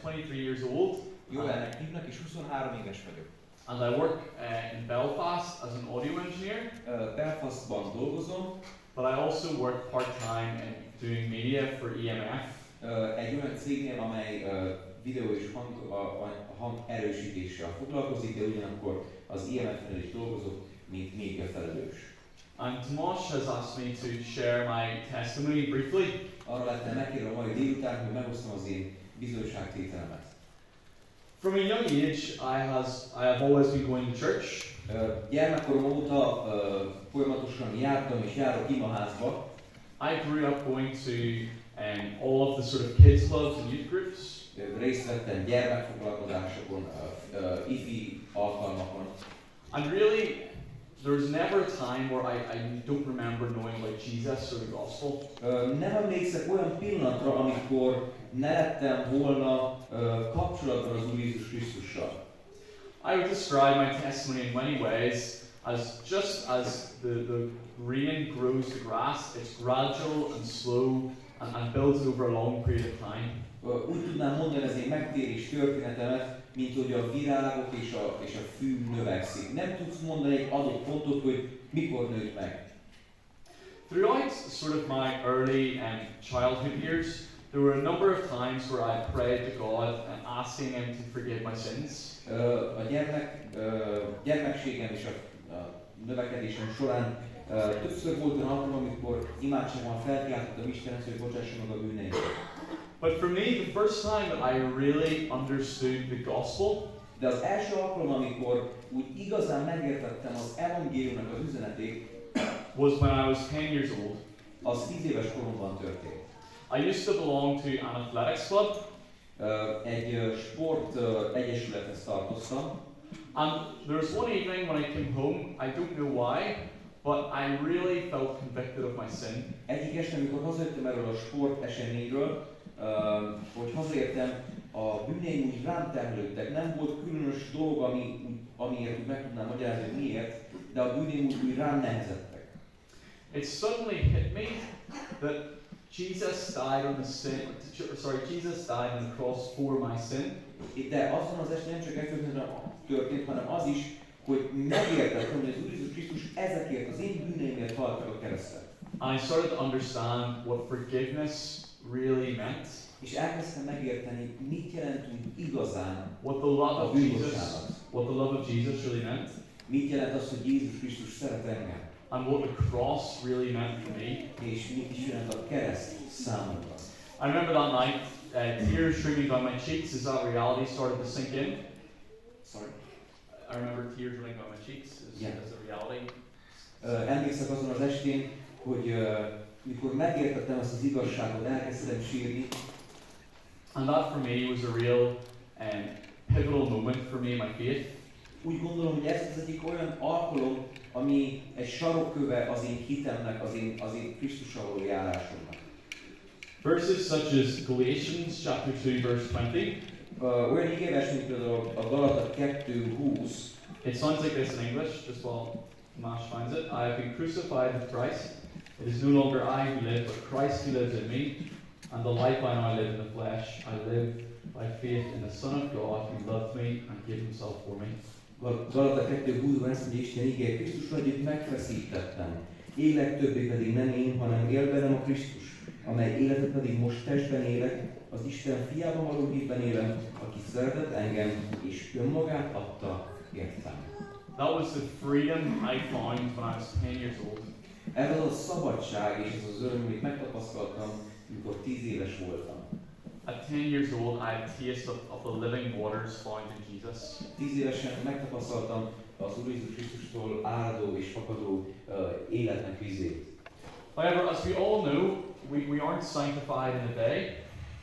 23 years old. Joelnek hívnak, és 23 éves vagyok. And I work in Belfast as an audio engineer. Belfastban dolgozom. But I also work part-time in doing media for EMF. Egy olyan cégnél, amely videó és hang erősítéssel foglalkozik, de ugyanakkor az EMF-nél is dolgozok, mint média felelős. And Tomas has asked me to share my testimony briefly. Arra lettem megkérve a mai délután, hogy megosztom az én bizonyságtételemet. From a young age, I have always been going to church. Gyermekkorom óta folyamatosan jártam és járok imaházba. I grew up going to all of the sort of kids clubs and youth groups. Részt vettem gyermekfoglalkozásokon, ifi alkalmakon. And really, there was never a time where I don't remember knowing about Jesus or the gospel. Nem emlékszek olyan pillanatra, amikor ne lettem volna kapcsolatban az Úr Jézus Krisztussal. I would describe my testimony in many ways as just as the green grows the grass, it's gradual and slow and builds over a long period of time. Úgy tudnám mondani az én megtérés történetemet, mint hogy a virágok és a fű növekszik. Nem tudsz mondani egy adott pontot, hogy mikor nőtt meg. Throughout sort of my early childhood years, there were a number of times where I prayed to God and asking Him to forgive my sins. A gyermekségem és a növekedésem során többször volt olyan alkalom, amikor imádságban felkiáltottam Istenhez, hogy bocsássa meg a bűneimet. But for me, the first time that I really understood the gospel, de az első alkalom, amikor úgy igazán megértettem az evangéliumnak az üzenetét, was when I was 10 years old. Az 10 éves koromban történt. I used to belong to an athletics club. Egy sport egyesülethez tartoztam. And there was one evening when I came home, I don't know why, but I really felt convicted of my sin. Egyik este, amikor hazajöttem erről a sport eseményről, hogy hazaértem, a bűneim úgy rám terhelődtek. Nem volt különös dolog, amiért úgy meg tudnám magyarázni, hogy miért, de a bűneim úgy rám nehezettek. It suddenly hit me that Jesus died on the cross for my sin. De azon az este nem csak ez történt, hanem az is, hogy megértettem, hogy az Úr Jézus Krisztus ezekért az én bűneimért halt meg a kereszten. And I started to understand what forgiveness really meant. És elkezdtem megérteni, mit jelent úgy igazán what the love a of bűnbocsánatot. what the love of Jesus really meant. Mit jelent az, hogy Jézus Krisztus szeret engem. And what the cross really meant for me. És mit is jelent a kereszt számomra. I remember that night, tears streaming down my cheeks as that reality started to sink in. Sorry? I remember tears running down my cheeks as the reality. Emlékszek azon az estén, hogy mikor megértettem ezt az igazságot, elkezdtem sírni. And that for me was a real pivotal moment for me in my faith. Úgy gondolom, hogy ez az egyik olyan alkalom, ami egy sarokköve az én hitemnek, az én Krisztussal való járásomnak. Verses such as Galatians chapter 2 verse 20. Olyan igévers, mint például a Galata 2:20. It sounds like this in English, just while Mash finds it. I have been crucified with Christ. It is no longer I who live, but Christ who lives in me. And the life I now live in the flesh, I live by faith in the Son of God who loved me and gave himself for me. Galata 2:20-ban ezt mondja Isten igéje, Krisztusra együtt megfeszítettem. Élek többé pedig nem én, hanem él bennem a Krisztus, amely életet pedig most testben élek, az Isten fiában való hitben élem, aki szeretett engem, és önmagát adta értem. That was the freedom I found when I was 10 years old. Ez az a szabadság és ez az öröm, amit megtapasztaltam, amikor 10 éves voltam. At 10 years old, I had a taste of the living waters found in Jesus. 10 évesen megtapasztaltam az Úr Jézus Krisztustól áradó és fakadó életnek vízét. However, as we all know, we aren't sanctified in a day.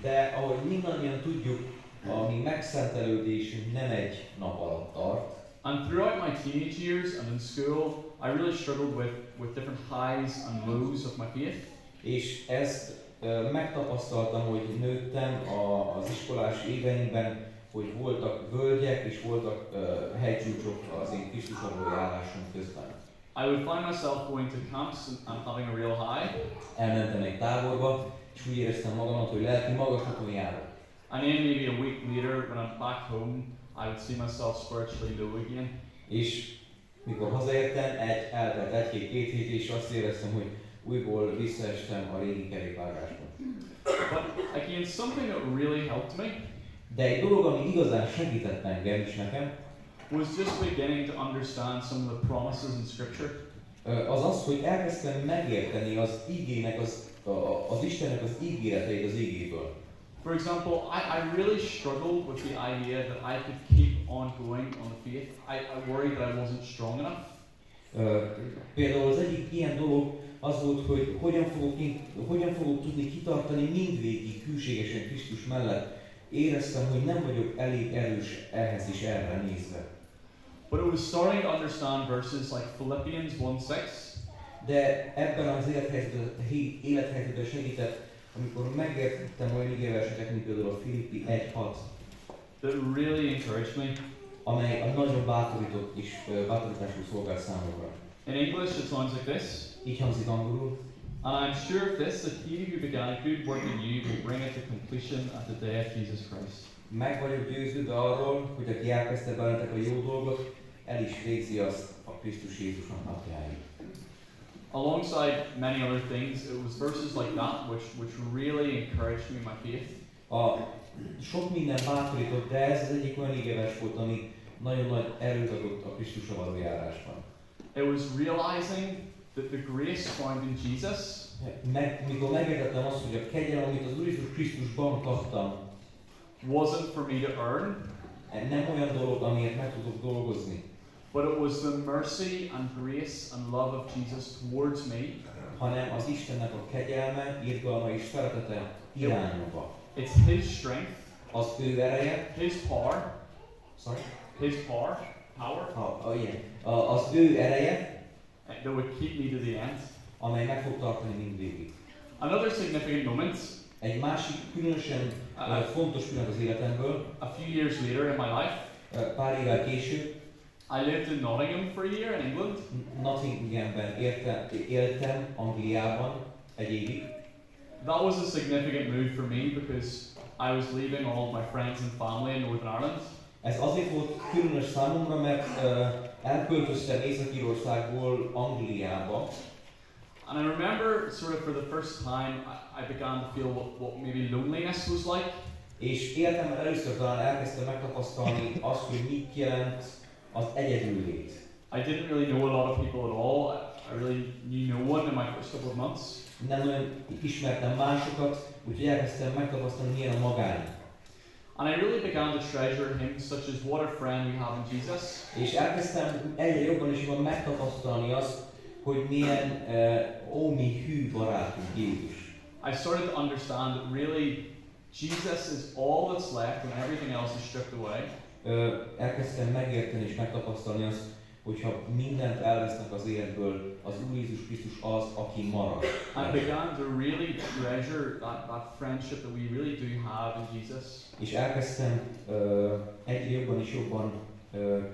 De ahogy mindannyian tudjuk, a mi megszentelődésünk nem egy nap alatt tart. And throughout my teenage years and in school, I really struggled with different highs and lows of my faith. És ezt megtapasztaltam, hogy nőttem az iskolás éveimben, hogy voltak völgyek és voltak hegycsúcsok az én Krisztusról járásom közben. I would find myself going to camps and having a real high. Elmentem egy táborba, és úgy éreztem magamat, hogy lelki magaslaton járok. And then maybe back home, I would see myself spiritually low again. És mikor hazaértem, eltelt egy-két hét, és azt éreztem, hogy újból visszaestem a régi kerékvágásba. But again, something that really helped me De egy dolog, ami igazán segített engem is nekem, was just beginning to understand some of the promises in Scripture. az az, hogy elkezdtem megérteni az igének, az Istennek az ígéreteit az igéből. For example, I really struggled with the idea that I could keep on going on the faith. I worried that I wasn't strong enough. Például az egyik ilyen dolog az volt, hogy hogyan fogok tudni kitartani mindvégig hűségesen Krisztus mellett. Éreztem, hogy nem vagyok elég erős ehhez is erre nézve. But it was starting to understand verses like Philippians 1:6. De ebben az élethelyzetben segített, amikor megértettem olyan igéverseket, mint például a Filippi 1:6, That really encouraged me. amely a nagyon bátorított és bátorításul szolgált számomra. In English, it sounds like this. Így hangzik angolul. And I'm sure of this, that he who began a good work in you will bring it to completion at the day of Jesus Christ. Meg vagyok győződve arról, hogy aki elkezdte bennetek a jó dolgot, el is végzi azt a Krisztus Jézusnak napjáig. Alongside many other things, it was verses like that which really encouraged me in my faith. Sok minden bátorított, de ez az egyik olyan igéves volt, ami nagyon nagy erőt adott a Krisztusra való járásban. It was realizing that the grace found in Jesus Mikor megértettem azt, hogy a kegyelem, amit az Úr Jézus Krisztusban kaptam, wasn't for me to earn, nem olyan dolog, amiért meg tudok dolgozni, but it was the mercy and grace and love of Jesus towards me. hanem az Istennek a kegyelme, irgalma és szeretete irányomba. It's His strength, Az ő ereje, His power, sorry? His power, Igen. Az ő ereje, that would keep me to the end. amely meg fog tartani mindvégig. Another significant moment, Egy másik különösen fontos pillanat az életemből, a few years later in my life, pár évvel később, I lived in Nottingham for a year in England. Nottinghamben éltem, Angliában egy évig. That was a significant move for me because I was leaving all of my friends and family in Northern Ireland. Ez azért volt különös számomra, mert elköltöztem Észak-Írországból Angliába, And I remember sort of for the first time I began to feel what maybe loneliness was like. és életemben először talán elkezdtem megtapasztalni azt, hogy mit jelent az egyedüllét. I didn't really know a lot of people at all. I really knew no one in my first couple of months. Nem nagyon ismertem másokat, úgyhogy elkezdtem megtapasztalni, milyen a magány. And I really began to treasure hymns such as What a Friend We Have in Jesus. És elkezdtem egyre jobban és jobban megtapasztalni azt, hogy milyen mi hű barátunk Jézus. I started to understand that really Jesus is all that's left when everything else is stripped away. Elkezdtem megérteni és megtapasztalni azt, hogyha mindent elvesznek az életből, az Úr Jézus Krisztus az, aki marad. I began to really treasure that friendship that we really do have in Jesus. És elkezdtem egyre jobban és jobban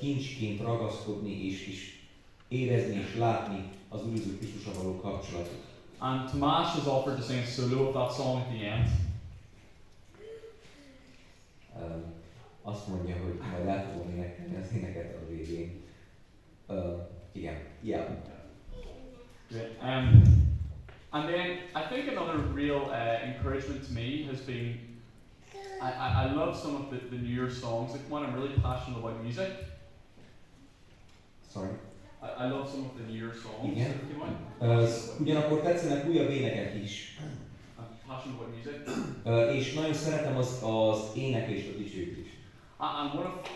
kincsként ragaszkodni és érezni és látni az Úr Jézus Krisztusra való kapcsolatot. And Tomas has offered to sing a solo of that song at the end. Azt mondja, hogy majd el fogom énekelni az éneket a végén. Igen. Yeah. Great. And then I think another real encouragement to me has been I love some of the newer songs that come on. I'm really passionate about music. Sorry. I love some of the newer songs Igen. that come on. Ugyanakkor tetszenek újabb énekek is. I'm passionate about music. És nagyon szeretem az éneklést, a dicsőítést. And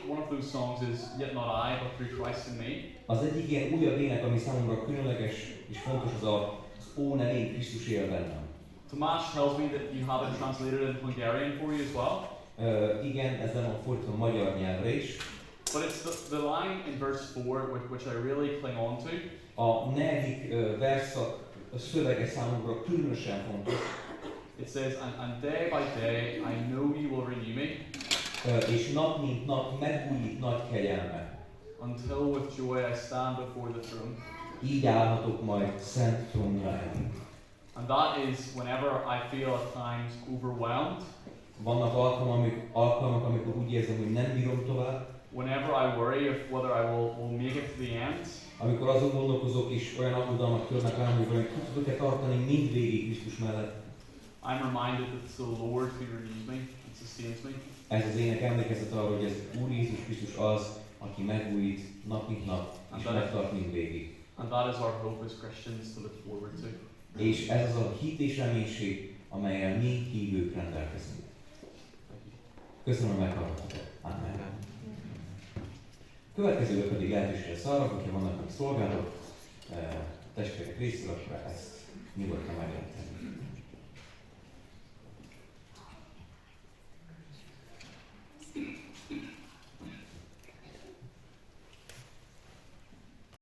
one of those songs is Yet Not I, but Through Christ in Me. Az egyik ilyen újabb ének, ami számomra különleges és fontos, az Ó, nem én, Krisztus él bennem. Tomas tells me that you have it translated in Hungarian for you as well. Igen, ez nem a fordítva magyar nyelvre is. But it's the line in verse 4 which I really cling on to. A negyedik verszak szövege számomra különösen fontos. It says, and day by day I know you will renew me. És nap mint nap megújít nagy kegyelme. Until with joy I stand before the throne. Így állhatok majd szent trónja előtt. And that is whenever I feel at times overwhelmed. Vannak alkalmak, amikor úgy érzem, hogy nem bírom tovább. Whenever I worry of whether I will make it to the end. Amikor azon gondolkozok és olyan aggodalmak törnek rám, hogy vajon ki tudok-e tartani mindvégig Krisztus mellett. I'm reminded that it's the Lord who renews me and sustains me. Ez az ének emlékeztet arra, hogy ez Úr Jézus Krisztus az, aki megújít nap mint nap, és megtart mindvégig. And that is our hope as Christians to look forward to. És ez az a hit és reménység, amellyel mi hívők rendelkezünk. Köszönöm, hogy meghallgattatok. Amen. Következőben pedig lehetőségre szarrak, hogyha vannak még szolgálatok, testvérek részéről, akkor ezt nyugodtan meg lehet tenni.